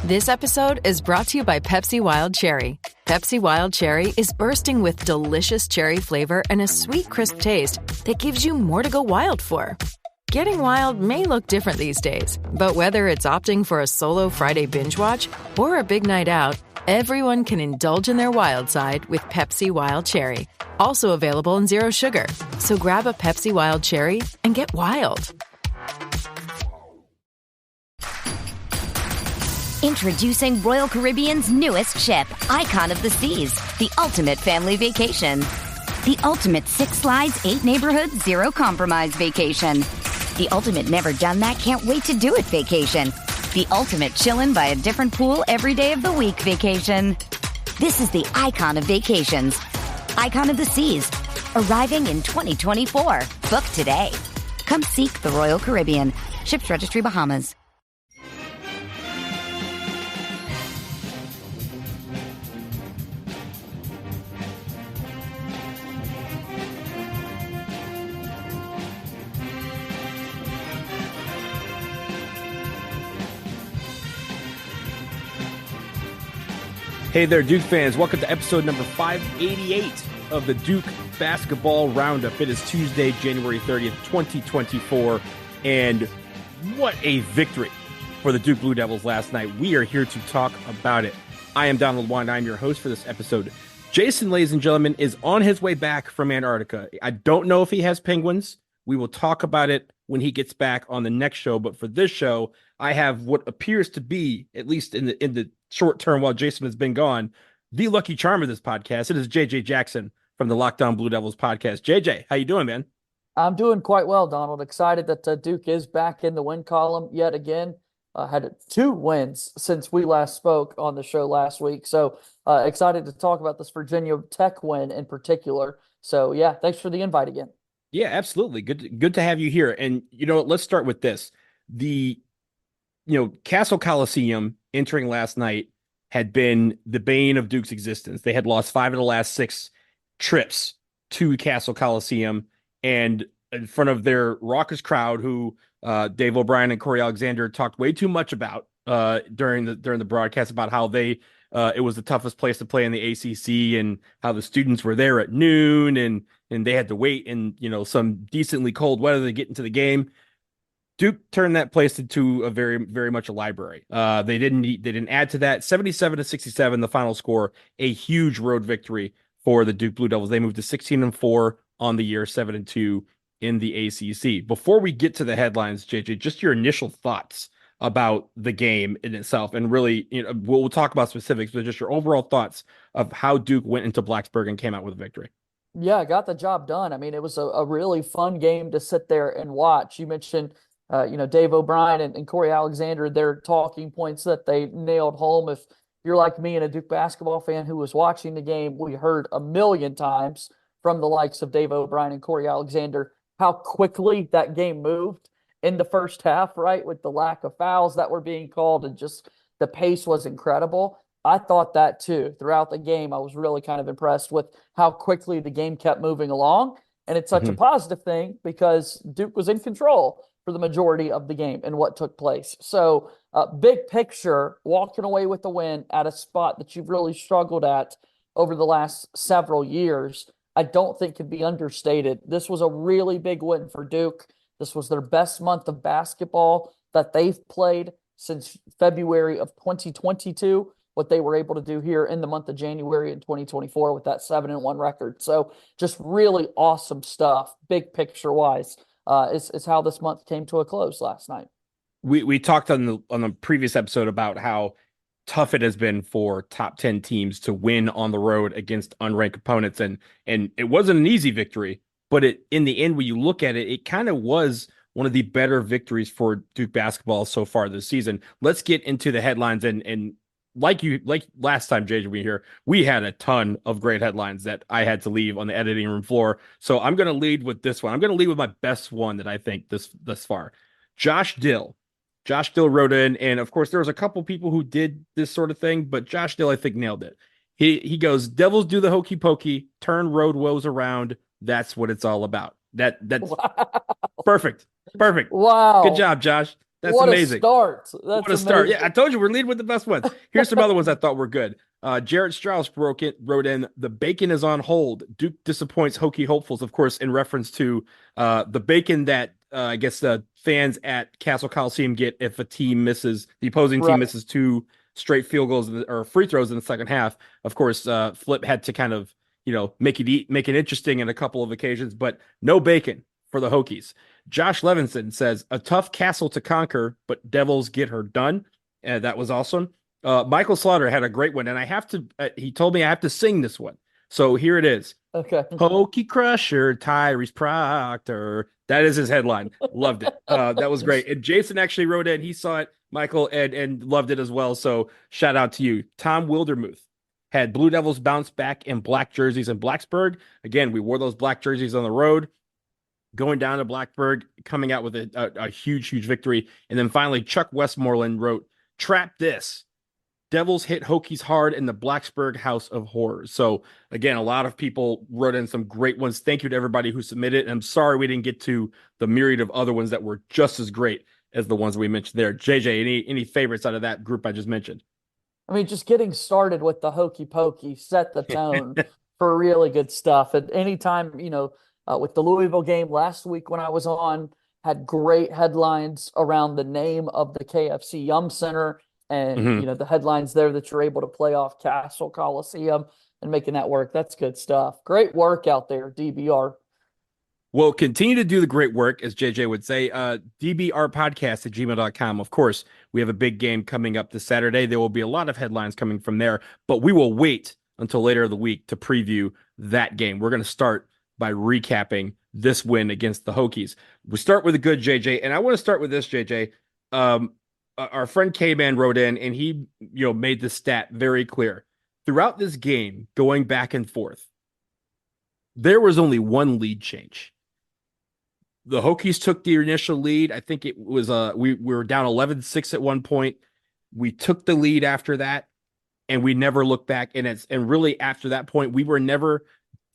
This episode is brought to you by Pepsi Wild Cherry. Pepsi Wild Cherry is bursting with delicious cherry flavor and a sweet, crisp taste that gives you more to go wild for. Getting wild may look different these days, but whether it's opting for a solo Friday binge watch or a big night out, everyone can indulge in their wild side with Pepsi Wild Cherry. Also available in Zero Sugar. So grab a Pepsi Wild Cherry and get wild. Introducing Royal Caribbean's newest ship, Icon of the Seas, the ultimate family vacation. The ultimate 6 slides, 8 neighborhoods, 0 compromise vacation. The ultimate never done that, can't wait to do it vacation. The ultimate chillin' by a different pool every day of the week vacation. This is the Icon of Vacations. Icon of the Seas, arriving in 2024. Book today. Come seek the Royal Caribbean. Ships Registry, Bahamas. Hey there, Duke fans. Welcome to episode number 588 of the Duke Basketball Roundup. It is Tuesday, January 30th, 2024, and what a victory for the Duke Blue Devils last night. We are here to talk about it. I am Donald Wand. I'm your host for this episode. Jason, ladies and gentlemen, is on his way back from Antarctica. I don't know if he has penguins. We will talk about it when he gets back on the next show, but for this show, I have what appears to be, at least in the short term while Jason has been gone, the lucky charm of this podcast. It is JJ Jackson from the Lockdown Blue Devils podcast. JJ, how you doing, man? I'm doing quite well, Donald. Excited that Duke is back in the win column yet again. Had 2 wins since we last spoke on the show last week. So excited to talk about this Virginia Tech win in particular. So yeah, thanks for the invite again. Yeah, absolutely. Good to have you here. And let's start with this. The Castle Coliseum entering last night had been the bane of Duke's existence. They had lost 5 of the last 6 trips to Castle Coliseum, and in front of their raucous crowd, who Dave O'Brien and Corey Alexander talked way too much about during the broadcast about how it was the toughest place to play in the ACC, and how the students were there at noon and they had to wait in some decently cold weather to get into the game. Duke turned that place into a very, very much a library. They didn't add to that. 77-67, the final score, a huge road victory for the Duke Blue Devils. They moved to 16-4 on the year, 7-2 in the ACC. Before we get to the headlines, JJ, just your initial thoughts about the game in itself, and really, we'll talk about specifics, but just your overall thoughts of how Duke went into Blacksburg and came out with a victory. Yeah, got the job done. I mean, it was a really fun game to sit there and watch. You mentioned Dave O'Brien and Corey Alexander, their talking points that they nailed home. If you're like me and a Duke basketball fan who was watching the game, we heard a million times from the likes of Dave O'Brien and Corey Alexander how quickly that game moved in the first half, right? With the lack of fouls that were being called, and just the pace was incredible. I thought that too. Throughout the game, I was really kind of impressed with how quickly the game kept moving along. And it's such a positive thing because Duke was in control for the majority of the game and what took place. So big picture, walking away with the win at a spot that you've really struggled at over the last several years, I don't think could be understated. This was a really big win for Duke. This was their best month of basketball that they've played since February of 2022. What they were able to do here in the month of January in 2024 with that 7-1 record. So just really awesome stuff, big picture wise, is how this month came to a close last night. We talked on the previous episode about how tough it has been for top 10 teams to win on the road against unranked opponents, and it wasn't an easy victory, but in the end, when you look at it, it kind of was one of the better victories for Duke basketball so far this season. Let's get into the headlines, and like last time, JJ, we here, we had a ton of great headlines that I had to leave on the editing room floor. So I'm going to lead with this one. I'm going to lead with my best one that I think thus far. Josh Dill wrote in, and of course there was a couple people who did this sort of thing, but Josh Dill, I think, nailed it. He goes, Devils do the hokey pokey, turn road woes around. That's what it's all about. That's wow. Perfect. Wow. Good job, Josh. That's What a amazing. start. That's What a start. amazing. Yeah, I told you we're leading with the best ones. Here's some other ones I thought were good. Jarrett Strauss wrote in, the bacon is on hold. Duke disappoints Hokie hopefuls, of course, in reference to the bacon that I guess the fans at Castle Coliseum get if the opposing team Right. misses two straight field goals or free throws in the second half. Of course, Flip had to kind of, make it interesting in a couple of occasions, but no bacon for the Hokies. Josh Levinson says, a tough castle to conquer, but Devils get her done. And that was awesome. Michael Slaughter had a great one, and he told me I have to sing this one. So here it is. Okay. Hokie Crusher, Tyrese Proctor. That is his headline. Loved it. That was great. And Jason actually wrote in. He saw it, Michael, and loved it as well. So shout out to you. Tom Wildermuth had Blue Devils bounce back in black jerseys in Blacksburg. Again, we wore those black jerseys on the road, going down to Blacksburg, coming out with a huge, huge victory. And then finally, Chuck Westmoreland wrote, trap this. Devils hit Hokies hard in the Blacksburg House of Horrors. So again, a lot of people wrote in some great ones. Thank you to everybody who submitted. And I'm sorry we didn't get to the myriad of other ones that were just as great as the ones we mentioned there. JJ, any favorites out of that group I just mentioned? I mean, just getting started with the Hokey Pokey set the tone for really good stuff. And anytime, with the Louisville game last week when I was on, had great headlines around the name of the KFC Yum Center and, the headlines there that you're able to play off Castle Coliseum and making that work. That's good stuff. Great work out there, DBR. Well, continue to do the great work, as JJ would say. dbrpodcast@gmail.com. Of course, we have a big game coming up this Saturday. There will be a lot of headlines coming from there, but we will wait until later in the week to preview that game. We're going to start by recapping this win against the Hokies. We start with a good JJ, and I want to start with this, JJ. Our friend K-Man wrote in, and he made the stat very clear. Throughout this game, going back and forth, there was only one lead change. The Hokies took the initial lead. I think it was we were down 11-6 at one point. We took the lead after that, and we never looked back. And really after that point, we were never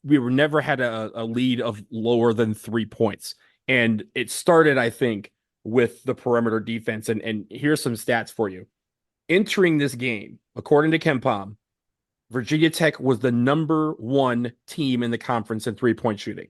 had a lead of lower than 3 points. And it started, I think, with the perimeter defense. And here's some stats for you. Entering this game, according to KenPom, Virginia Tech was the number one team in the conference in three-point shooting.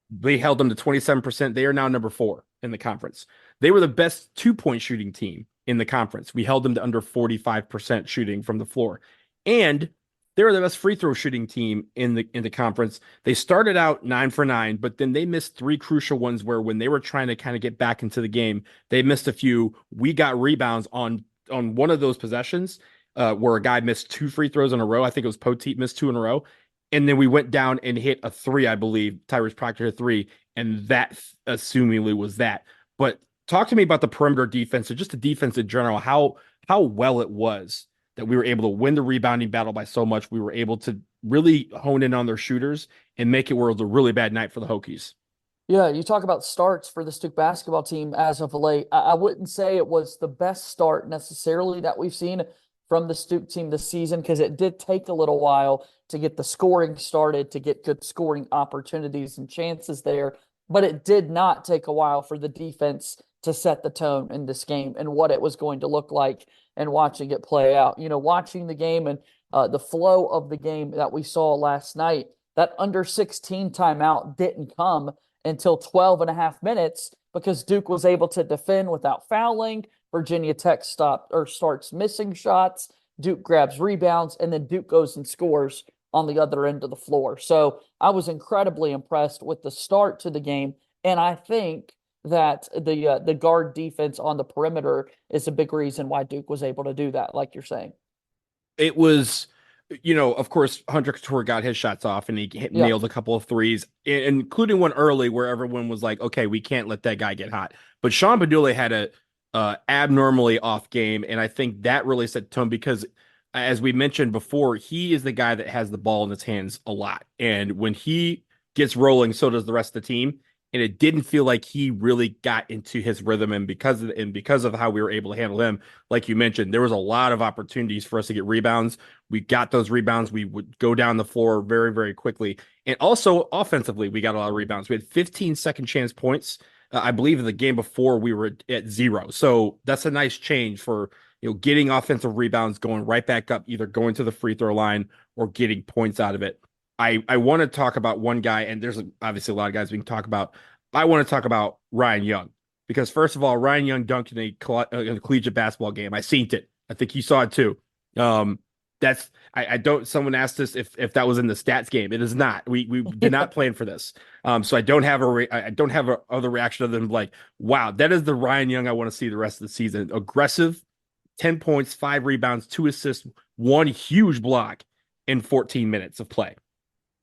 They held them to 27%. They are now number 4 in the conference. They were the best two-point shooting team in the conference. We held them to under 45% shooting from the floor. And they were the best free throw shooting team in the conference. They started out 9 for 9, but then they missed 3 crucial ones where when they were trying to kind of get back into the game, they missed a few. We got rebounds on one of those possessions where a guy missed 2 free throws in a row. I think it was Poteet missed 2 in a row. And then we went down and hit a 3, I believe. Tyrese Proctor hit 3, and that assumingly was that. But talk to me about the perimeter defense, or just the defense in general, how well it was that we were able to win the rebounding battle by so much. We were able to really hone in on their shooters and make it where it was a really bad night for the Hokies. Yeah, you talk about starts for the Duke basketball team as of late. I wouldn't say it was the best start necessarily that we've seen from the Duke team this season, because it did take a little while to get the scoring started, to get good scoring opportunities and chances there. But it did not take a while for the defense to set the tone in this game and what it was going to look like, and watching it play out. Watching the game and the flow of the game that we saw last night, that under 16 timeout didn't come until 12 and a half minutes because Duke was able to defend without fouling. Virginia Tech starts missing shots. Duke grabs rebounds, and then Duke goes and scores on the other end of the floor. So I was incredibly impressed with the start to the game, and I think that the guard defense on the perimeter is a big reason why Duke was able to do that, like you're saying. It was, of course, Hunter Couture got his shots off, and he nailed a couple of threes, including one early where everyone was like, okay, we can't let that guy get hot. But Sean Badule had a abnormally off game, and I think that really set the tone because, as we mentioned before, he is the guy that has the ball in his hands a lot. And when he gets rolling, so does the rest of the team. And it didn't feel like he really got into his rhythm. And because of how we were able to handle him, like you mentioned, there was a lot of opportunities for us to get rebounds. We got those rebounds. We would go down the floor very, very quickly. And also offensively, we got a lot of rebounds. We had 15 second chance points. I believe in the game before we were at 0. So that's a nice change for, getting offensive rebounds, going right back up, either going to the free throw line or getting points out of it. I want to talk about one guy, and there's obviously a lot of guys we can talk about. I want to talk about Ryan Young because, first of all, Ryan Young dunked in a collegiate basketball game. I seen it. I think you saw it too. That's I don't. Someone asked us if that was in the stats game. It is not. We did not plan for this. So I don't have I don't have a other reaction other than like, wow, that is the Ryan Young I want to see the rest of the season. Aggressive, 10 points, 5 rebounds, 2 assists, 1 huge block in 14 minutes of play.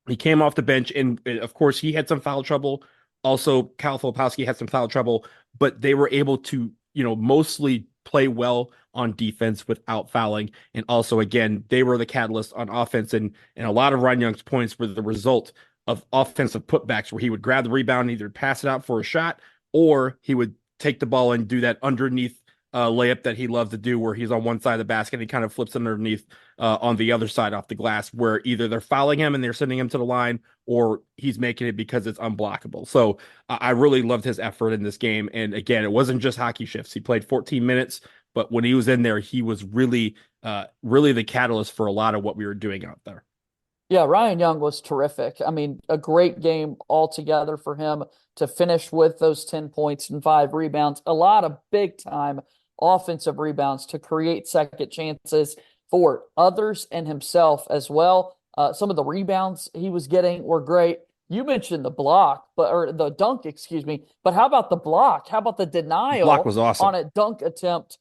He came off the bench, and of course, he had some foul trouble. Also, Kyle Filipowski had some foul trouble, but they were able to, mostly play well on defense without fouling. And also, again, they were the catalyst on offense. And a lot of Ryan Young's points were the result of offensive putbacks where he would grab the rebound, either pass it out for a shot, or he would take the ball and do that underneath layup that he loves to do, where he's on one side of the basket and he kind of flips underneath on the other side off the glass, where either they're fouling him and they're sending him to the line, or he's making it because it's unblockable. So I really loved his effort in this game. And again, it wasn't just hockey shifts. He played 14 minutes, but when he was in there, he was really the catalyst for a lot of what we were doing out there. Yeah, Ryan Young was terrific. I mean, a great game altogether for him to finish with those 10 points and 5 rebounds. A lot of big time offensive rebounds to create second chances for others and himself as well. Some of the rebounds he was getting were great. You mentioned the block, or the dunk, excuse me. But how about the block? How about the denial Block was awesome on a dunk attempt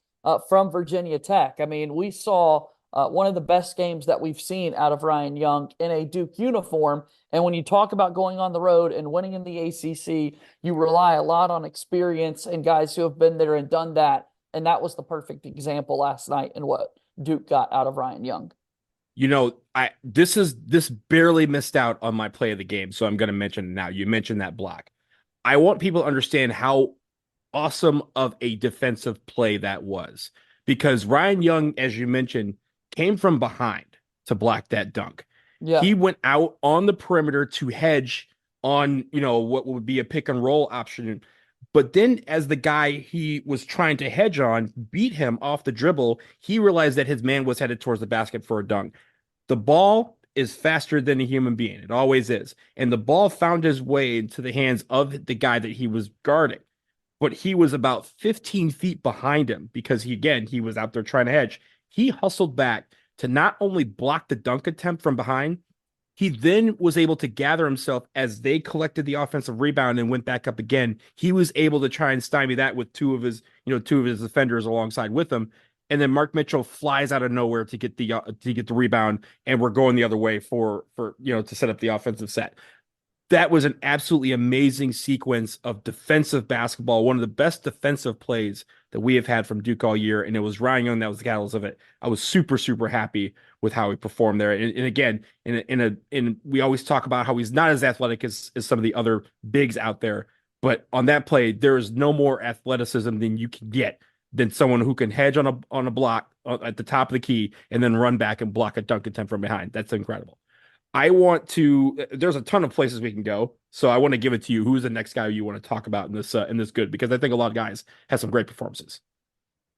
from Virginia Tech? I mean, we saw one of the best games that we've seen out of Ryan Young in a Duke uniform. And when you talk about going on the road and winning in the ACC, you rely a lot on experience and guys who have been there and done that. And that was the perfect example last night in what Duke got out of Ryan Young. This barely missed out on my play of the game, so I'm going to mention it now. You mentioned that block. I want people to understand how awesome of a defensive play that was, because Ryan Young, as you mentioned, came from behind to block that dunk. Yeah. He went out on the perimeter to hedge on, what would be a pick and roll option. But then as the guy he was trying to hedge on beat him off the dribble, he realized that his man was headed towards the basket for a dunk. The ball is faster than a human being. It always is. And the ball found his way into the hands of the guy that he was guarding. But he was about 15 feet behind him because he was out there trying to hedge. He hustled back to not only block the dunk attempt from behind, he then was able to gather himself as they collected the offensive rebound and went back up again. He was able to try and stymie that with two of his defenders alongside with him. And then Mark Mitchell flies out of nowhere to get the rebound, and we're going the other way for to set up the offensive set. That was an absolutely amazing sequence of defensive basketball, one of the best defensive plays that we have had from Duke all year, and it was Ryan Young that was the catalyst of it. I was super, super happy with how he performed there. And again, we always talk about how he's not as athletic as some of the other bigs out there, but on that play, there is no more athleticism than you can get than someone who can hedge on a block at the top of the key and then run back and block a dunk attempt from behind. That's incredible. There's a ton of places we can go. So I want to give it to you. Who's the next guy you want to talk about in this good? Because I think a lot of guys have some great performances.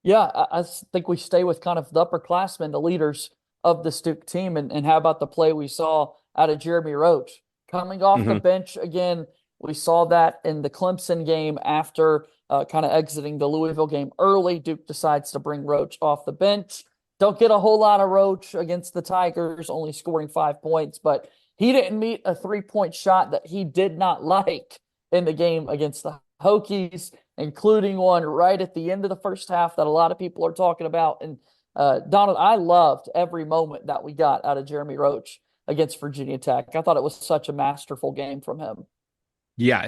Yeah, I think we stay with kind of the upperclassmen, the leaders of the Duke team. And how about the play we saw out of Jeremy Roach? Coming off the bench again, we saw that in the Clemson game after kind of exiting the Louisville game early. Duke decides to bring Roach off the bench. Don't get a whole lot of Roach against the Tigers, only scoring 5 points, but he didn't meet a 3-point shot that he did not like in the game against the Hokies, including one right at the end of the first half that a lot of people are talking about. And Donald, I loved every moment that we got out of Jeremy Roach against Virginia Tech. I thought it was such a masterful game from him. Yeah,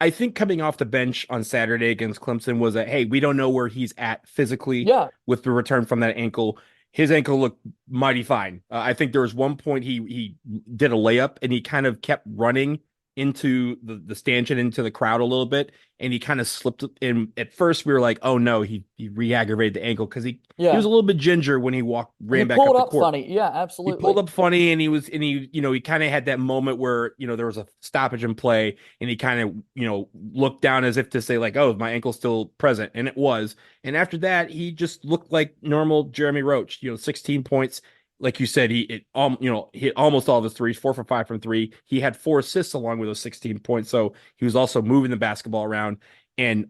I think coming off the bench on Saturday against Clemson was hey, we don't know where he's at physically with the return from that ankle. His ankle looked mighty fine. I think there was one point he did a layup and he kind of kept running into the stanchion, into the crowd a little bit, and he kind of slipped. And at first we were like, oh no, he re-aggravated the ankle, because he was a little bit ginger when he ran back pulled up the up court. funny. Yeah, He absolutely. pulled up funny, and he kind of had that moment where, there was a stoppage in play, and he kind of, looked down as if to say like, oh, my ankle's still present. And it was. And after that, he just looked like normal Jeremy Roach, 16 points. Like you said, hit almost all of his threes, 4 for 5 from three. He had 4 assists along with those 16 points. So he was also moving the basketball around. And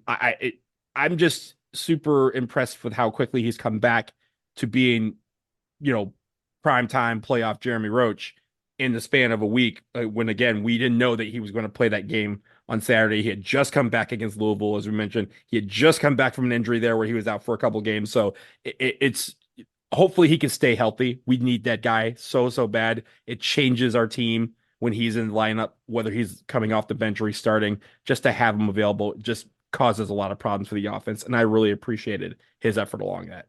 I'm just super impressed with how quickly he's come back to being, primetime playoff Jeremy Roach in the span of a week, when, again, we didn't know that he was going to play that game on Saturday. He had just come back against Louisville, as we mentioned. He had just come back from an injury there where he was out for a couple games. So it's hopefully he can stay healthy. We need that guy so bad. It changes our team when he's in the lineup, whether he's coming off the bench or he's starting. Just to have him available just causes a lot of problems for the offense, and I really appreciated his effort along that.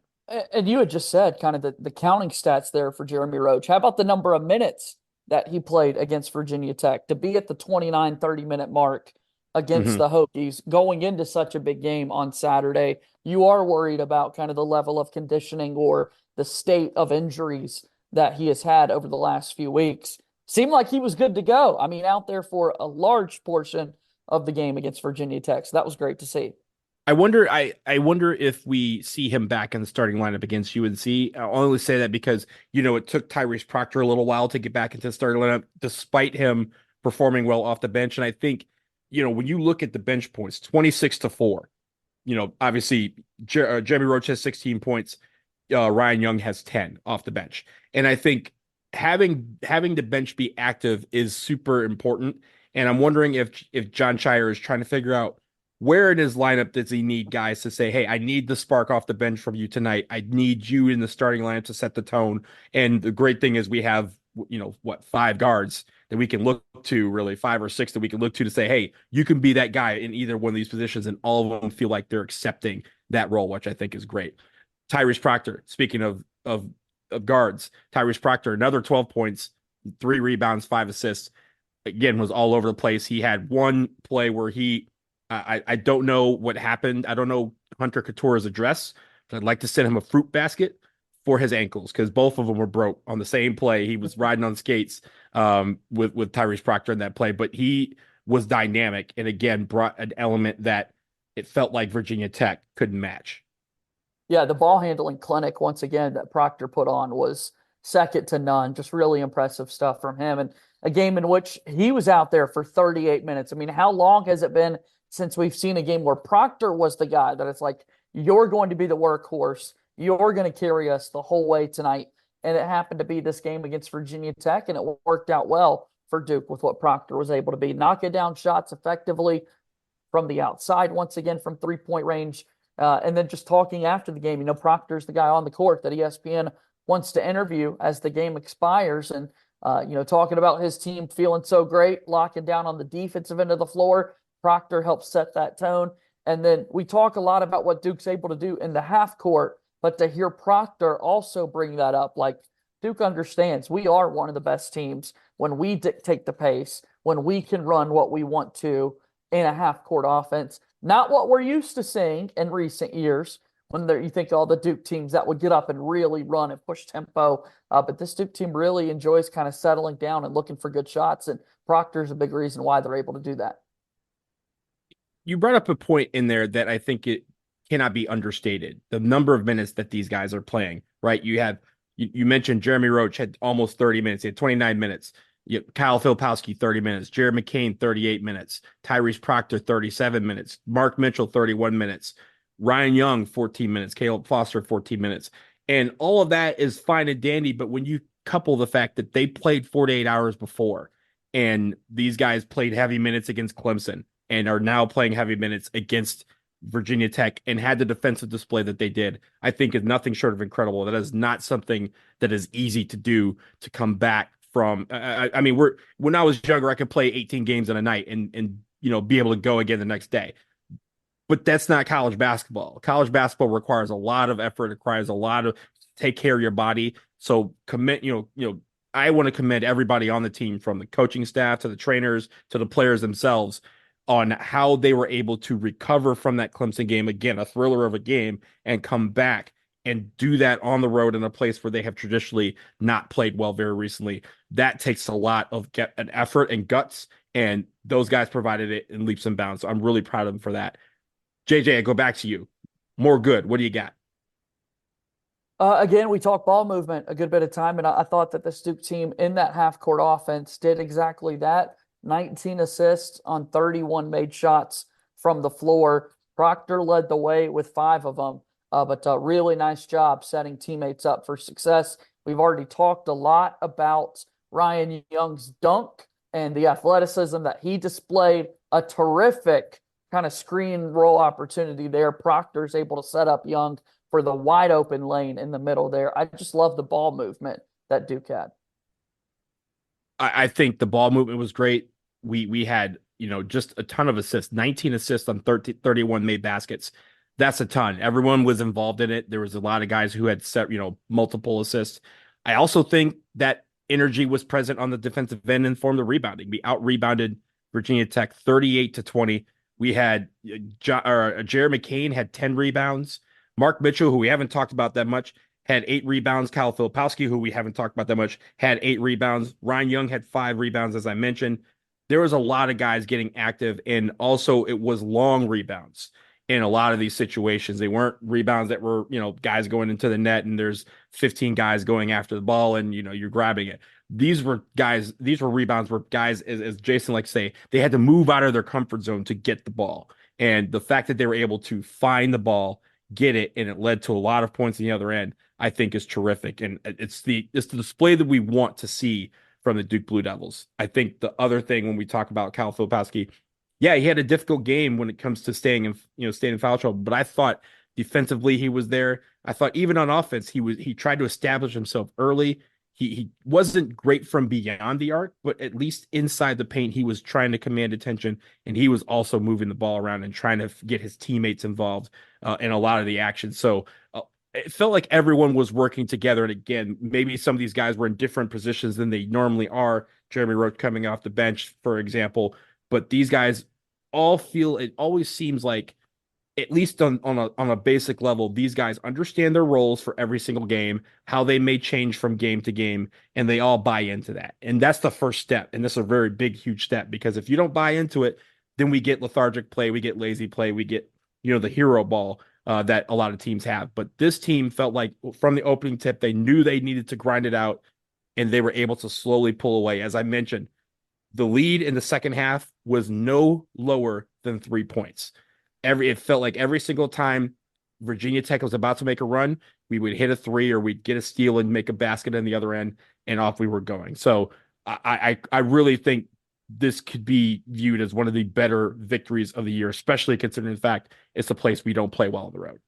And you had just said kind of the counting stats there for Jeremy Roach. How about the number of minutes that he played against Virginia Tech? To be at the 29, 30-minute mark against the Hokies going into such a big game on Saturday, you are worried about kind of the level of conditioning or the state of injuries that he has had over the last few weeks. Seemed like he was good to go. I mean, out there for a large portion of the game against Virginia Tech. So that was great to see. I wonder if we see him back in the starting lineup against UNC. I'll only say that because, it took Tyrese Proctor a little while to get back into the starting lineup, despite him performing well off the bench. And I think, when you look at the bench points, 26-4, obviously Jeremy Roach has 16 points. Ryan Young has 10 off the bench. And I think having the bench be active is super important. And I'm wondering if John Shire is trying to figure out where in his lineup does he need guys to say, hey, I need the spark off the bench from you tonight. I need you in the starting lineup to set the tone. And the great thing is we have, 5 guards that we can look to, really 5 or 6 that we can look to say, hey, you can be that guy in either one of these positions. And all of them feel like they're accepting that role, which I think is great. Tyrese Proctor, speaking of guards, Tyrese Proctor, another 12 points, 3 rebounds, 5 assists. Again, was all over the place. He had one play where I don't know what happened. I don't know Hunter Couture's address, but I'd like to send him a fruit basket for his ankles, because both of them were broke on the same play. He was riding on skates with Tyrese Proctor in that play, but he was dynamic and, again, brought an element that it felt like Virginia Tech couldn't match. Yeah, the ball handling clinic, once again, that Proctor put on was second to none. Just really impressive stuff from him. And a game in which he was out there for 38 minutes. I mean, how long has it been since we've seen a game where Proctor was the guy that it's like, you're going to be the workhorse, you're going to carry us the whole way tonight? And it happened to be this game against Virginia Tech, and it worked out well for Duke with what Proctor was able to be. Knocking down shots effectively from the outside, once again, from three-point range. And then just talking after the game, Proctor's the guy on the court that ESPN wants to interview as the game expires. And, talking about his team feeling so great, locking down on the defensive end of the floor. Proctor helps set that tone. And then we talk a lot about what Duke's able to do in the half court, but to hear Proctor also bring that up, like, Duke understands we are one of the best teams when we dictate the pace, when we can run what we want to in a half court offense. Not what we're used to seeing in recent years when you think all the Duke teams that would get up and really run and push tempo. But this Duke team really enjoys kind of settling down and looking for good shots. And Proctor's a big reason why they're able to do that. You brought up a point in there that I think it cannot be understated. The number of minutes that these guys are playing, right? You mentioned Jeremy Roach had almost 30 minutes. He had 29 minutes. Kyle Filipowski, 30 minutes. Jared McCain, 38 minutes. Tyrese Proctor, 37 minutes. Mark Mitchell, 31 minutes. Ryan Young, 14 minutes. Caleb Foster, 14 minutes. And all of that is fine and dandy, but when you couple the fact that they played 48 hours before, and these guys played heavy minutes against Clemson and are now playing heavy minutes against Virginia Tech and had the defensive display that they did, I think is nothing short of incredible. That is not something that is easy to do, to come back from. I mean, when I was younger, I could play 18 games in a night and be able to go again the next day. But that's not college basketball. College basketball requires a lot of effort. It requires a lot of take care of your body. So commit, I want to commend everybody on the team, from the coaching staff to the trainers to the players themselves, on how they were able to recover from that Clemson game. Again, a thriller of a game, and come back and do that on the road in a place where they have traditionally not played well very recently. That takes a lot of an effort and guts, and those guys provided it in leaps and bounds. So I'm really proud of them for that. JJ, I go back to you. More good. What do you got? Again, we talked ball movement a good bit of time, and I thought that the Duke team in that half-court offense did exactly that. 19 assists on 31 made shots from the floor. Proctor led the way with 5 of them, but a really nice job setting teammates up for success. We've already talked a lot about Ryan Young's dunk and the athleticism that he displayed. A terrific kind of screen roll opportunity there. Proctor's able to set up Young for the wide open lane in the middle there. I just love the ball movement that Duke had. I think the ball movement was great. We had, just a ton of assists, 19 assists on 31 made baskets. That's a ton. Everyone was involved in it. There was a lot of guys who had set, multiple assists. I also think that energy was present on the defensive end in form of rebounding. We out-rebounded Virginia Tech 38-20. We had Jared McCain had 10 rebounds. Mark Mitchell, who we haven't talked about that much, had 8 rebounds. Kyle Filipowski, who we haven't talked about that much, had 8 rebounds. Ryan Young had 5 rebounds, as I mentioned. There was a lot of guys getting active, and also it was long rebounds in a lot of these situations. They weren't rebounds that were, guys going into the net and there's 15 guys going after the ball and, you're grabbing it. These were rebounds where guys, as Jason likes to say, they had to move out of their comfort zone to get the ball. And the fact that they were able to find the ball, get it, and it led to a lot of points on the other end, I think is terrific. And it's the display that we want to see from the Duke Blue Devils. I think the other thing when we talk about Kyle Filipowski, yeah, he had a difficult game when it comes to staying in foul trouble, but I thought defensively he was there. I thought even on offense he tried to establish himself early. He wasn't great from beyond the arc, but at least inside the paint, he was trying to command attention, and he was also moving the ball around and trying to get his teammates involved in a lot of the action. So it felt like everyone was working together. And again, maybe some of these guys were in different positions than they normally are. Jeremy Roach coming off the bench, for example, but these guys all feel, it always seems like, at least on a basic level, these guys understand their roles for every single game, how they may change from game to game, and they all buy into that. And that's the first step. And this is a very big, huge step, because if you don't buy into it, then we get lethargic play, we get lazy play, we get, the hero ball that a lot of teams have. But this team felt like from the opening tip, they knew they needed to grind it out, and they were able to slowly pull away. As I mentioned, the lead in the second half was no lower than 3 points. It felt like every single time Virginia Tech was about to make a run, we would hit a 3 or we'd get a steal and make a basket on the other end, and off we were going. So I really think this could be viewed as one of the better victories of the year, especially considering the fact it's a place we don't play well on the road.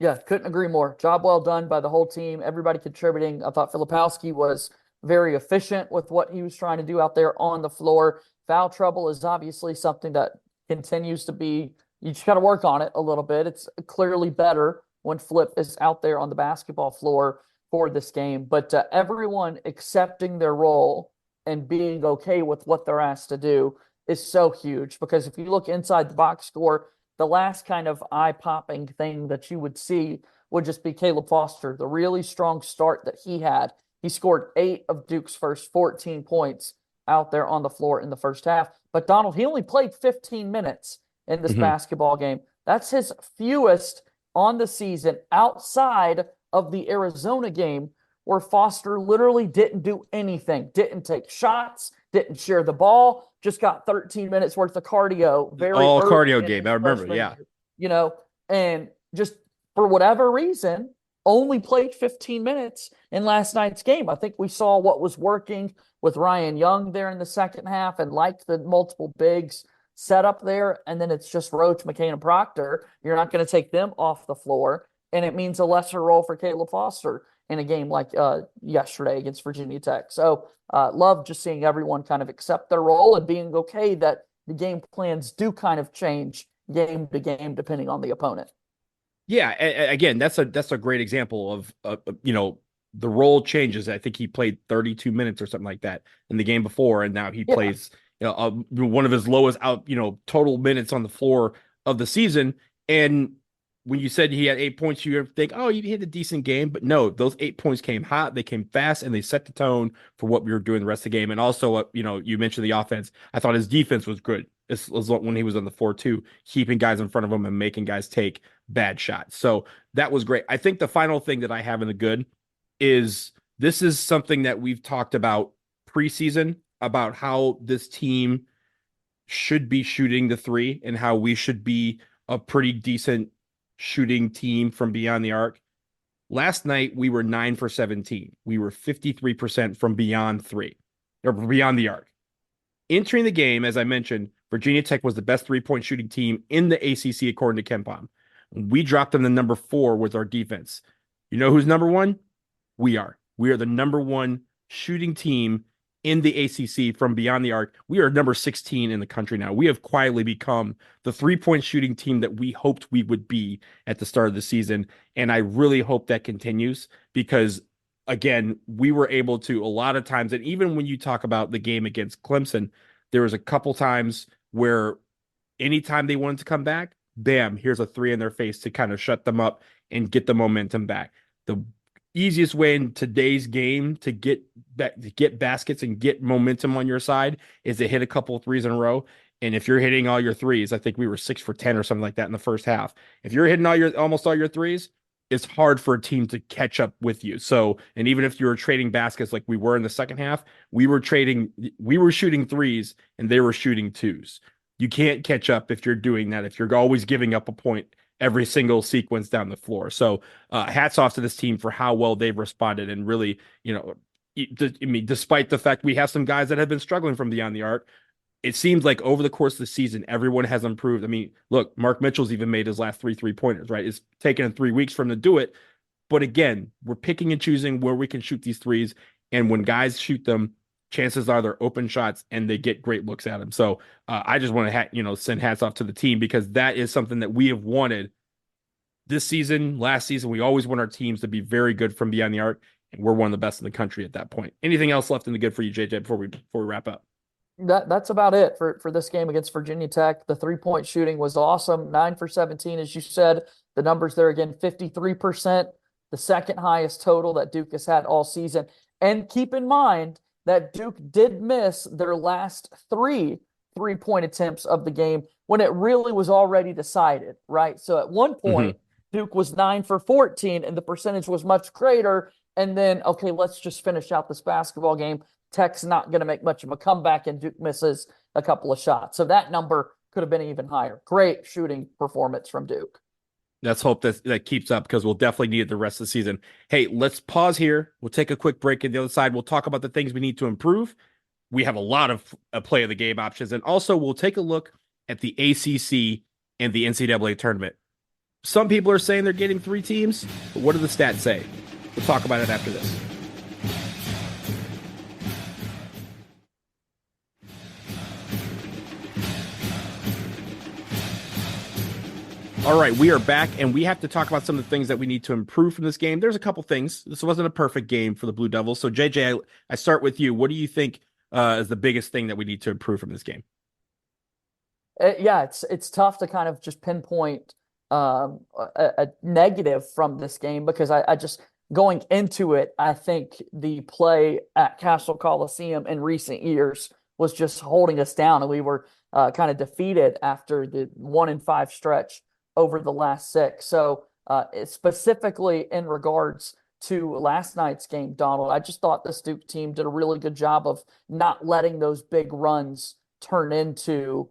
Yeah, couldn't agree more. Job well done by the whole team, everybody contributing. I thought Filipowski was very efficient with what he was trying to do out there on the floor. Foul trouble is obviously something that continues to be, you just got to work on it a little bit. It's clearly better when Flip is out there on the basketball floor for this game. But everyone accepting their role and being okay with what they're asked to do is so huge. Because if you look inside the box score, the last kind of eye-popping thing that you would see would just be Caleb Foster, the really strong start that he had. He scored 8 of Duke's first 14 points out there on the floor in the first half. But Donald, he only played 15 minutes in this basketball game. That's his fewest on the season outside of the Arizona game, where Foster literally didn't do anything, didn't take shots, didn't share the ball, just got 13 minutes worth of cardio. All cardio game, I remember, yeah. And just for whatever reason, only played 15 minutes in last night's game. I think we saw what was working with Ryan Young there in the second half, and like the multiple bigs set up there, and then it's just Roach, McCain, and Proctor. You're not going to take them off the floor, and it means a lesser role for Caleb Foster in a game like yesterday against Virginia Tech. So love just seeing everyone kind of accept their role and being okay that the game plans do kind of change game to game depending on the opponent. Yeah, again, that's a great example of the role changes. I think he played 32 minutes or something like that in the game before, and now he plays one of his lowest total minutes on the floor of the season. And when you said he had 8 points, you think, oh, he had a decent game. But no, those 8 points came hot, they came fast, and they set the tone for what we were doing the rest of the game. And also, you mentioned the offense. I thought his defense was good. This was when he was on the floor too, keeping guys in front of him and making guys take bad shots. So that was great. I think the final thing that I have in the good is this is something that we've talked about preseason about how this team should be shooting the three and how we should be a pretty decent shooting team from beyond the arc. Last night, we were 9 for 17. We were 53% from beyond three or beyond the arc. Entering the game, as I mentioned, Virginia Tech was the best three-point shooting team in the ACC, according to KenPom. We dropped them to number 4 with our defense. You know who's number 1? We are. We are the number 1 shooting team in the ACC from beyond the arc. We are number 16 in the country now. We have quietly become the three-point shooting team that we hoped we would be at the start of the season. And I really hope that continues because, again, we were able to a lot of times, and even when you talk about the game against Clemson, there was a couple times where anytime they wanted to come back, bam, here's a three in their face to kind of shut them up and get the momentum back. The easiest way in today's game to get baskets and get momentum on your side is to hit a couple of threes in a row. And if you're hitting all your threes, I think we were 6 for 10 or something like that in the first half. If you're hitting almost all your threes, it's hard for a team to catch up with you. So, and even if you were trading baskets like we were in the second half, we were shooting threes and they were shooting twos. You can't catch up if you're doing that, if you're always giving up a point every single sequence down the floor. So hats off to this team for how well they've responded. And really, despite the fact we have some guys that have been struggling from beyond the arc, it seems like over the course of the season, everyone has improved. I mean, look, Mark Mitchell's even made his last 3-3-pointers, right? It's taken him 3 weeks for him to do it. But again, we're picking and choosing where we can shoot these threes. And when guys shoot them, chances are they're open shots and they get great looks at them. So I just want to send hats off to the team because that is something that we have wanted this season, last season. We always want our teams to be very good from beyond the arc, and we're one of the best in the country at that point. Anything else left in the good for you, JJ, before we wrap up? That's about it for this game against Virginia Tech. The 3-point shooting was awesome. 9 for 17, as you said. The numbers there again, 53%, the second highest total that Duke has had all season. And keep in mind that Duke did miss their last 3-point attempts of the game when it really was already decided, right? So at one point, Duke was 9 for 14 and the percentage was much greater. And then, okay, let's just finish out this basketball game. Tech's not going to make much of a comeback and Duke misses a couple of shots. So that number could have been even higher. Great shooting performance from Duke. Let's hope that keeps up because we'll definitely need it the rest of the season. Hey, let's pause here. We'll take a quick break. On the other side, we'll talk about the things we need to improve. We have a lot of play of the game options. And also, we'll take a look at the ACC and the NCAA tournament. Some people are saying they're getting 3 teams, but what do the stats say? We'll talk about it after this. All right, we are back, and we have to talk about some of the things that we need to improve from this game. There's a couple things. This wasn't a perfect game for the Blue Devils. So, JJ, I start with you. What do you think is the biggest thing that we need to improve from this game? Yeah, it's tough to kind of just pinpoint a negative from this game because I just going into it, I think the play at Castle Coliseum in recent years was just holding us down, and we were kind of defeated after the 1-5 stretch over the last 6. So specifically in regards to last night's game, Donald, I just thought this Duke team did a really good job of not letting those big runs turn into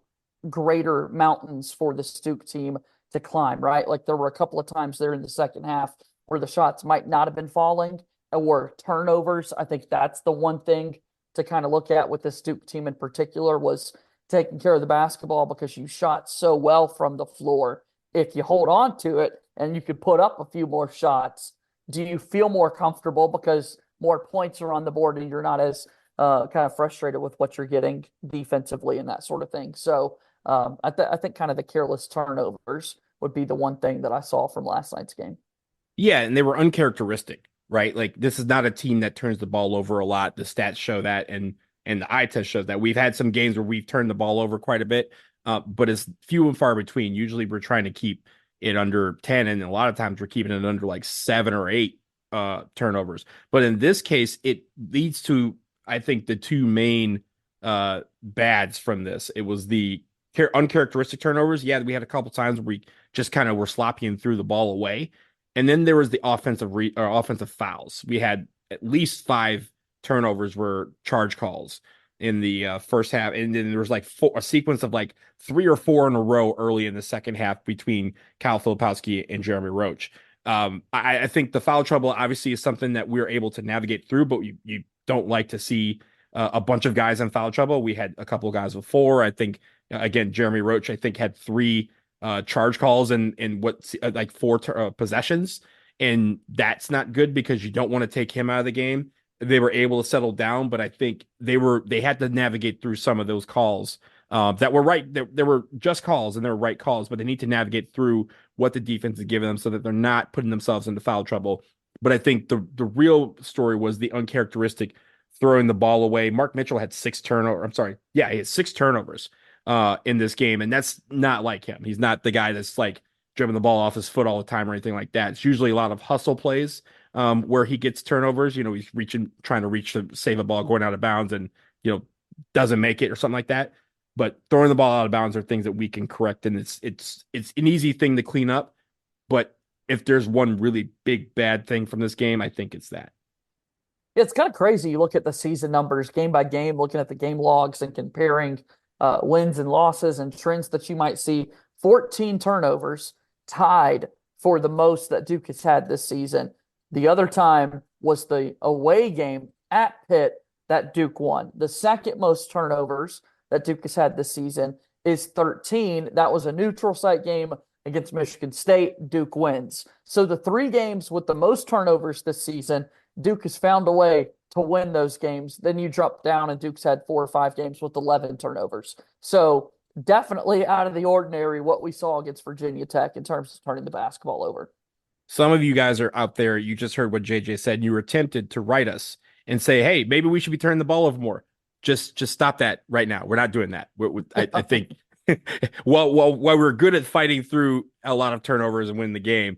greater mountains for the Duke team to climb, right? Like there were a couple of times there in the second half where the shots might not have been falling or turnovers. I think that's the one thing to kind of look at with this Duke team in particular was taking care of the basketball because you shot so well from the floor. If you hold on to it and you could put up a few more shots, do you feel more comfortable because more points are on the board and you're not as kind of frustrated with what you're getting defensively and that sort of thing? So I think kind of the careless turnovers would be the one thing that I saw from last night's game. Yeah, and they were uncharacteristic. right? Like this is not a team that turns the ball over a lot. The stats show that, and the eye test shows that. We've had some games where we've turned the ball over quite a bit, but it's few and far between. Usually we're trying to keep it under 10, and a lot of times we're keeping it under like 7 or 8 turnovers. But in this case, it leads to, I think, the two main bads from this. It was the uncharacteristic turnovers. Yeah, we had a couple times where we just kind of were sloppy and threw the ball away. And then there was the offensive fouls. We had at least 5 turnovers were charge calls in the first half, and then there was like a sequence of like 3 or 4 in a row early in the second half between Kyle Filipowski and Jeremy Roach. I think the foul trouble obviously is something that we're able to navigate through, but you don't like to see a bunch of guys in foul trouble. We had a couple of guys with 4. I think again, Jeremy Roach, I think, had 3 charge calls in what like 4 possessions, and that's not good because you don't want to take him out of the game. They were able to settle down, but I think they had to navigate through some of those calls that were right. There were just calls and they were right calls, but they need to navigate through what the defense is giving them so that they're not putting themselves into foul trouble. But I think the real story was the uncharacteristic throwing the ball away. Mark Mitchell had 6 turnovers. I'm sorry. Yeah, he had 6 turnovers in this game. And that's not like him. He's not the guy that's like dribbling the ball off his foot all the time or anything like that. It's usually a lot of hustle plays where he gets turnovers. He's trying to reach to save a ball going out of bounds and, doesn't make it or something like that. But throwing the ball out of bounds are things that we can correct. And it's an easy thing to clean up. But if there's one really big bad thing from this game, I think it's that. It's kind of crazy. You look at the season numbers game by game, looking at the game logs and comparing wins and losses and trends that you might see. 14 turnovers, tied for the most that Duke has had this season. The other time was the away game at Pitt that Duke won. The second most turnovers that Duke has had this season is 13. That was a neutral site game against Michigan State. Duke wins. So the 3 games with the most turnovers this season, Duke has found a way to win those games. Then you drop down and Duke's had 4 or 5 games with 11 turnovers. So definitely out of the ordinary what we saw against Virginia Tech in terms of turning the basketball over. Some of you guys are out there. You just heard what JJ said. You were tempted to write us and say, hey, maybe we should be turning the ball over more. Just stop that right now. We're not doing that. I think while we're good at fighting through a lot of turnovers and win the game,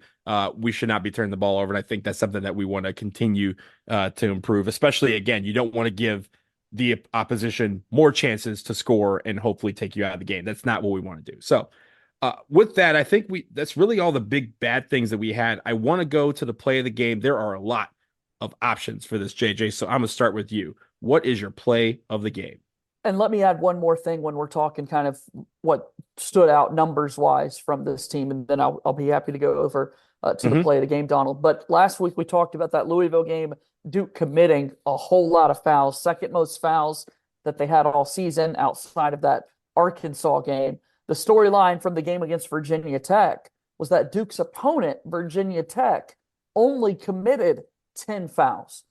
we should not be turning the ball over. And I think that's something that we want to continue to improve, especially, again, you don't want to give the opposition more chances to score and hopefully take you out of the game. That's not what we want to do. So with that, I think that's really all the big bad things that we had. I want to go to the play of the game. There are a lot of options for this, JJ. So I'm going to start with you. What is your play of the game? And let me add one more thing when we're talking kind of what stood out numbers wise from this team. And then I'll be happy to go over to the play of the game, Donald. But last week we talked about that Louisville game, Duke committing a whole lot of fouls, second most fouls that they had all season outside of that Arkansas game. The storyline from the game against Virginia Tech was that Duke's opponent, Virginia Tech, only committed 10 fouls.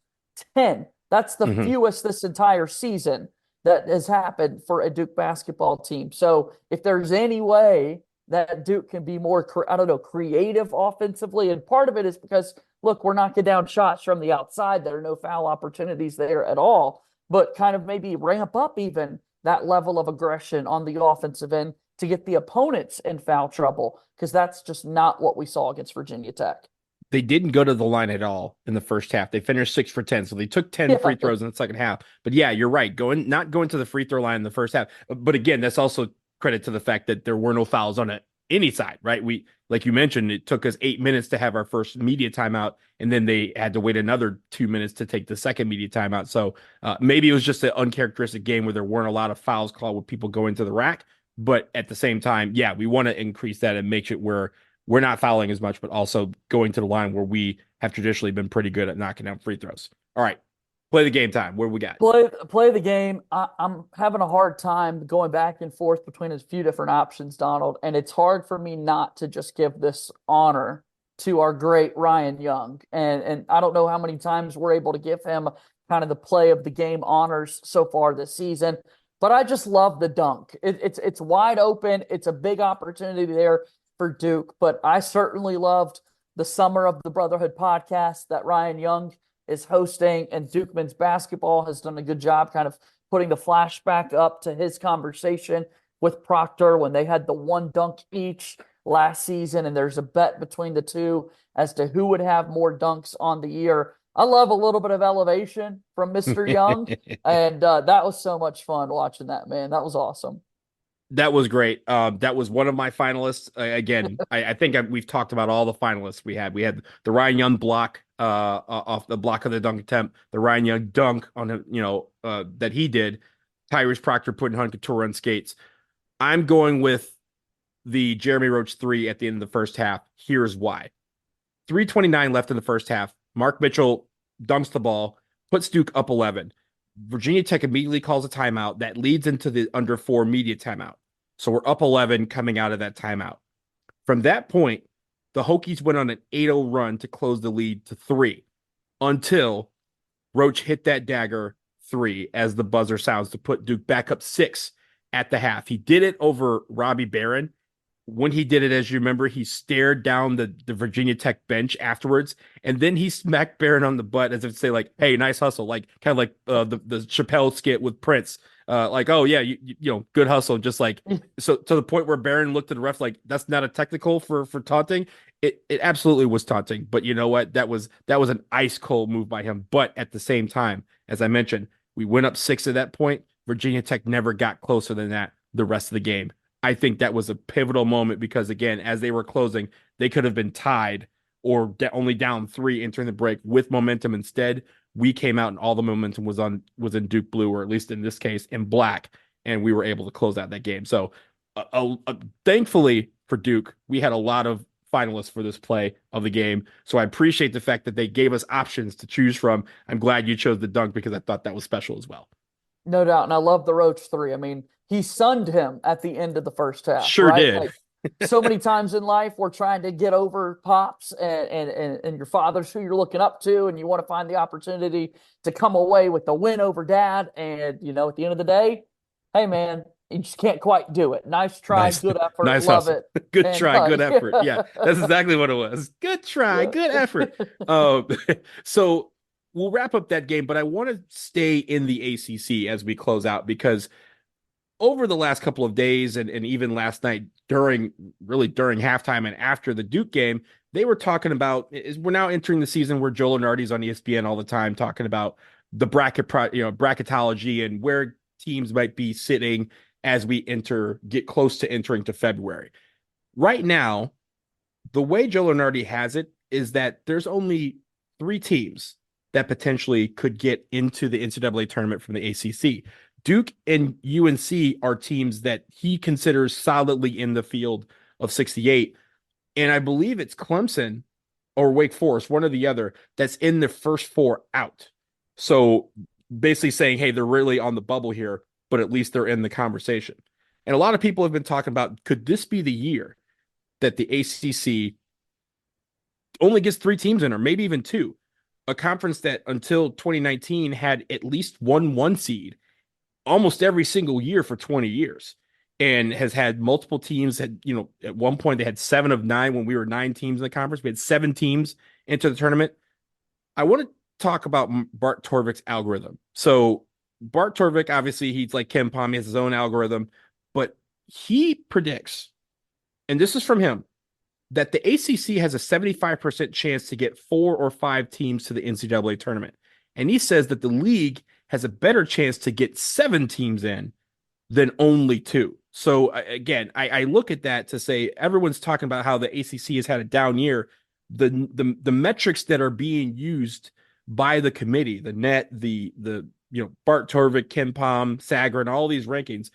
10. That's the fewest this entire season that has happened for a Duke basketball team. So if there's any way that Duke can be more, creative offensively, and part of it is because, look, we're knocking down shots from the outside. There are no foul opportunities there at all, but kind of maybe ramp up even that level of aggression on the offensive end to get the opponents in foul trouble, because that's just not what we saw against Virginia Tech. They didn't go to the line at all in the first half. They finished 6 for 10. So they took 10 free throws in the second half. But yeah, you're right. Not going to the free throw line in the first half. But again, that's also credit to the fact that there were no fouls on any side, right? We, like you mentioned, it took us 8 minutes to have our first media timeout, and then they had to wait another 2 minutes to take the second media timeout. So maybe it was just an uncharacteristic game where there weren't a lot of fouls called with people going to the rack. But at the same time, yeah, we want to increase that and make it where we're not fouling as much, but also going to the line where we have traditionally been pretty good at knocking down free throws. All right, play the game time. What do we got? Play the game. I'm having a hard time going back and forth between a few different options, Donald, and it's hard for me not to just give this honor to our great Ryan Young. And I don't know how many times we're able to give him kind of the play of the game honors so far this season, but I just love the dunk. It's wide open. It's a big opportunity there for Duke, but I certainly loved the Summer of the Brotherhood podcast that Ryan Young is hosting, and Duke men's basketball has done a good job kind of putting the flashback up to his conversation with Proctor when they had the one dunk each last season, and there's a bet between the two as to who would have more dunks on the year. I love a little bit of elevation from Mr. Young, and that was so much fun watching that, man. That was awesome. That was great. That was one of my finalists. Again, I think we've talked about all the finalists we had. We had the Ryan Young block off the block of the dunk attempt, the Ryan Young dunk on him, that he did. Tyrese Proctor putting Hunt Couture on skates. I'm going with the Jeremy Roach 3 at the end of the first half. Here's why. 3:29 left in the first half. Mark Mitchell dumps the ball, puts Duke up 11. Virginia Tech immediately calls a timeout that leads into the under 4 media timeout. So we're up 11 coming out of that timeout. From that point, the Hokies went on an 8-0 run to close the lead to 3 until Roach hit that dagger 3 as the buzzer sounds to put Duke back up 6 at the half. He did it over Robbie Barron. When he did it, as you remember, he stared down the Virginia Tech bench afterwards, and then he smacked Barron on the butt as if to say, like, hey, nice hustle, like kind of like the Chappelle skit with Prince, like, oh yeah, you know, good hustle, just like, so to the point where Barron looked at the ref like, that's not a technical for taunting. It absolutely was taunting, but you know what, that was an ice cold move by him. But at the same time, as I mentioned, we went up 6 at that point. Virginia Tech never got closer than that the rest of the game. I think that was a pivotal moment because, again, as they were closing, they could have been tied or only down 3 entering the break with momentum. Instead, we came out and all the momentum was in Duke blue, or at least in this case in black, and we were able to close out that game. So thankfully for Duke, we had a lot of finalists for this play of the game. So I appreciate the fact that they gave us options to choose from. I'm glad you chose the dunk because I thought that was special as well. No doubt. And I love the Roach 3. I mean, he sunned him at the end of the first half. Sure right? did. Like, so many times in life, we're trying to get over pops and your father's who you're looking up to, and you want to find the opportunity to come away with the win over dad. And, you know, at the end of the day, hey, man, you just can't quite do it. Nice try, good effort, nice love hustle. it. Good and, try, good effort. Yeah, that's exactly what it was. Good try, good effort. So we'll wrap up that game, but I want to stay in the ACC as we close out because over the last couple of days and even last night during halftime and after the Duke game, they were talking about, we're now entering the season where Joe Lunardi's on ESPN all the time talking about the bracketology and where teams might be sitting as we get close to entering to February. Right now, the way Joe Lunardi has it is that there's only 3 teams that potentially could get into the NCAA tournament from the ACC. Duke and UNC are teams that he considers solidly in the field of 68. And I believe it's Clemson or Wake Forest, one or the other, that's in the first 4 out. So basically saying, hey, they're really on the bubble here, but at least they're in the conversation. And a lot of people have been talking about, could this be the year that the ACC only gets 3 teams in, or maybe even 2? A conference that until 2019 had at least 1 seed almost every single year for 20 years and has had multiple teams. At one point they had 7 of 9 when we were 9 teams in the conference. We had 7 teams into the tournament. I want to talk about Bart Torvik's algorithm. So Bart Torvik, obviously he's like Ken Palm, he has his own algorithm, but he predicts, and this is from him, that the ACC has a 75% chance to get 4 or 5 teams to the NCAA tournament. And he says that the league has a better chance to get 7 teams in than only 2. So again, I look at that to say everyone's talking about how the ACC has had a down year. The metrics that are being used by the committee, the net, the Bart Torvik, Ken Palm, Sagarin, all these rankings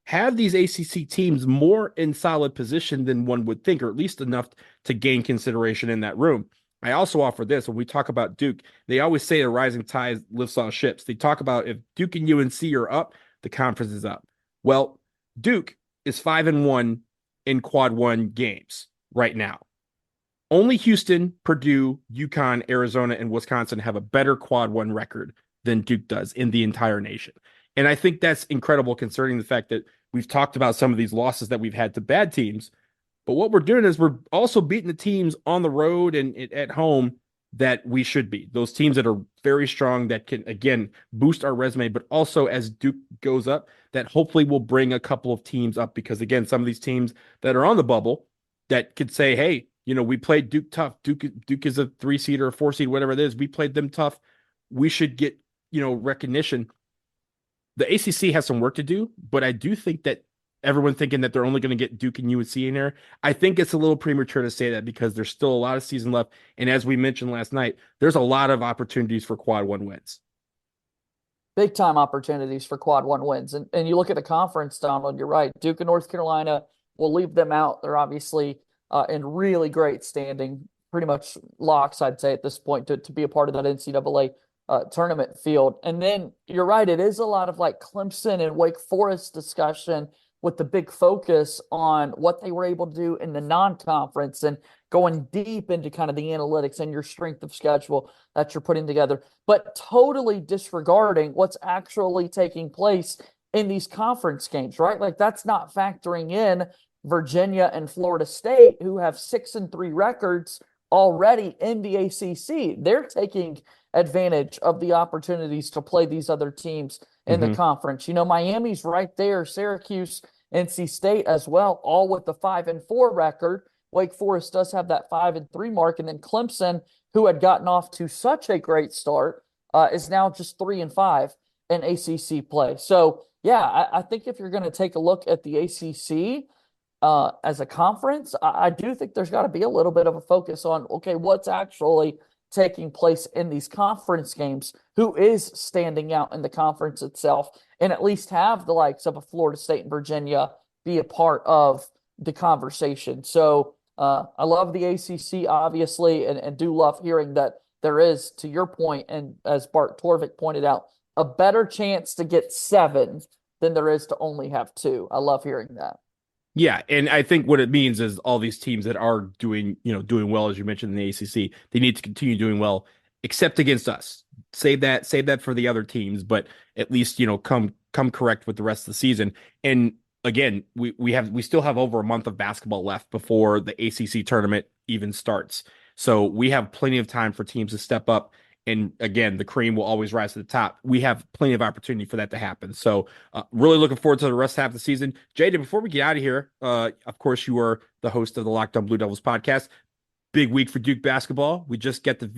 have these ACC teams more in solid position than one would think, or at least enough to gain consideration in that room. I also offer this when we talk about Duke. They always say a rising tide lifts all ships. They talk about if Duke and UNC are up, the conference is up. Well, Duke is 5-1 in quad 1 games right now. Only Houston, Purdue, UConn, Arizona, and Wisconsin have a better quad 1 record than Duke does in the entire nation. And I think that's incredible concerning the fact that we've talked about some of these losses that we've had to bad teams. But what we're doing is we're also beating the teams on the road and at home that we should be. Those teams that are very strong that can, again, boost our resume, but also as Duke goes up, that hopefully will bring a couple of teams up because, again, some of these teams that are on the bubble that could say, hey, we played Duke tough. Duke is a 3 seed or a 4 seed, whatever it is. We played them tough. We should get, recognition. The ACC has some work to do, but I do think that everyone thinking that they're only going to get Duke and UNC in there, I think it's a little premature to say that because there's still a lot of season left. And as we mentioned last night, there's a lot of opportunities for quad one wins. Big time opportunities for quad one wins. And you look at the conference, Donald, you're right. Duke and North Carolina, will leave them out. They're obviously in really great standing, pretty much locks, I'd say, at this point to be a part of that NCAA tournament field. And then you're right, it is a lot of like Clemson and Wake Forest discussion with the big focus on what they were able to do in the non-conference and going deep into kind of the analytics and your strength of schedule that you're putting together, but totally disregarding what's actually taking place in these conference games, right? Like that's not factoring in Virginia and Florida State, who have 6-3 records already in the ACC. They're taking advantage of the opportunities to play these other teams in the conference. Miami's right there, Syracuse, NC State as well, all with the 5-4 record. Wake Forest does have that 5-3 mark, and then Clemson, who had gotten off to such a great start, is now just 3-5 in ACC play. So, yeah, I think if you're going to take a look at the ACC as a conference, I do think there's got to be a little bit of a focus on, okay, what's actually taking place in these conference games, who is standing out in the conference itself, and at least have the likes of a Florida State and Virginia be a part of the conversation. So I love the ACC, obviously, and do love hearing that there is, to your point, and as Bart Torvik pointed out, a better chance to get 7 than there is to only have 2. I love hearing that. Yeah, and I think what it means is all these teams that are doing well, as you mentioned in the ACC, they need to continue doing well, except against us. Save that for the other teams, but at least come correct with the rest of the season. And again, we still have over a month of basketball left before the ACC tournament even starts. So we have plenty of time for teams to step up. And again, the cream will always rise to the top. We have plenty of opportunity for that to happen. So really looking forward to the rest half of the season. Jada, before we get out of here, of course, you are the host of the Locked On Blue Devils podcast. Big week for Duke basketball. We just get the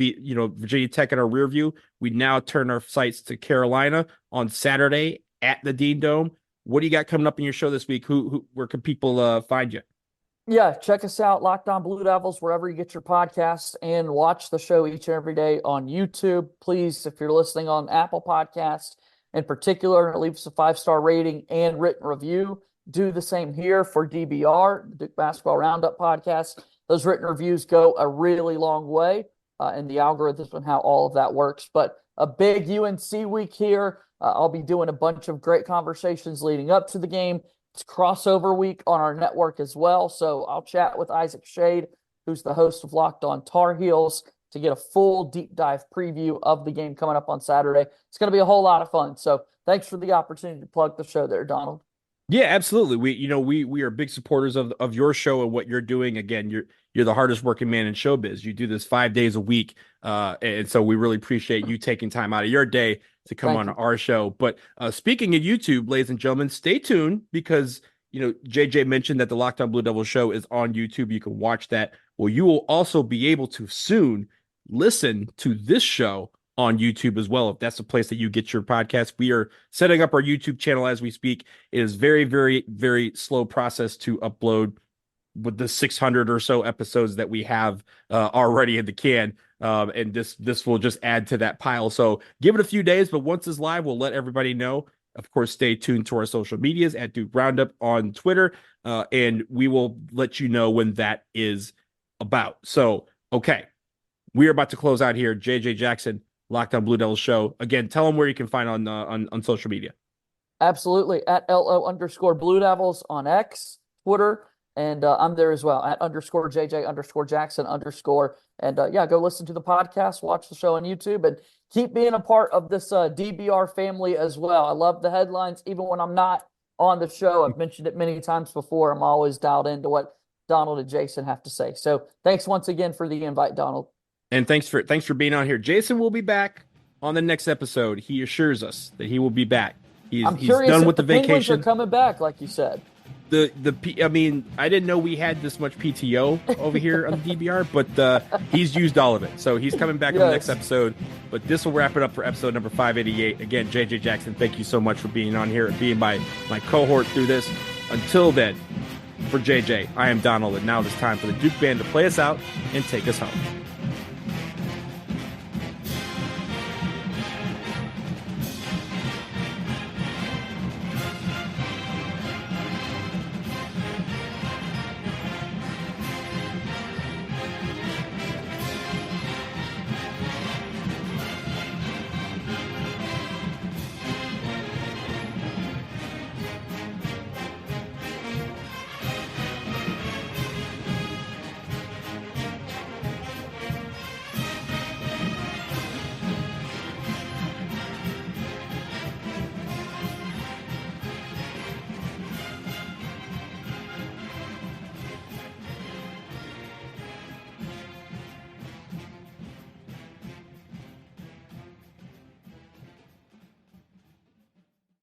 Virginia Tech in our rear view. We now turn our sights to Carolina on Saturday at the Dean Dome. What do you got coming up in your show this week? Where can people find you? Yeah, check us out, Locked On Blue Devils, wherever you get your podcasts, and watch the show each and every day on YouTube. Please, if you're listening on Apple Podcasts in particular, leave us a 5-star rating and written review. Do the same here for DBR, the Duke Basketball Roundup podcast. Those written reviews go a really long way in the algorithms and how all of that works. But a big UNC week here. I'll be doing a bunch of great conversations leading up to the game. It's crossover week on our network as well. So I'll chat with Isaac Shade, who's the host of Locked On Tar Heels, to get a full deep dive preview of the game coming up on Saturday. It's going to be a whole lot of fun. So thanks for the opportunity to plug the show there, Donald. Yeah, absolutely. We are big supporters of your show and what you're doing. Again, you're the hardest working man in showbiz. You do this 5 days a week. And so we really appreciate you taking time out of your day to come on our show. But speaking of YouTube, ladies and gentlemen, stay tuned because, JJ mentioned that the Locked On Blue Devil show is on YouTube. You can watch that. Well, you will also be able to soon listen to this show on YouTube as well, if that's the place that you get your podcast. We are setting up our YouTube channel as we speak. It is very, very, very slow process to upload with the 600 or so episodes that we have already in the can. And this will just add to that pile. So give it a few days, but once it's live, we'll let everybody know. Of course, stay tuned to our social medias at Duke Roundup on Twitter, and we will let you know when that is about. So, okay, we are about to close out here. JJ Jackson, Locked On Blue Devils show. Again, tell them where you can find on social media. Absolutely. At LO_Blue Devils on X, Twitter, and I'm there as well at _JJ_Jackson_. And yeah, go listen to the podcast, watch the show on YouTube, and keep being a part of this DBR family as well. I love the headlines, even when I'm not on the show. I've mentioned it many times before. I'm always dialed into what Donald and Jason have to say. So thanks once again for the invite, Donald. And thanks for being on here. Jason will be back on the next episode. He assures us that he will be back. He's done with the Penguins vacation. are coming back, like you said. I mean, I didn't know we had this much PTO over here on the DBR, but he's used all of it. So he's coming back on the next episode. But this will wrap it up for episode number 588. Again, JJ Jackson, thank you so much for being on here and being my cohort through this. Until then, for JJ, I am Donald, and now it is time for the Duke Band to play us out and take us home.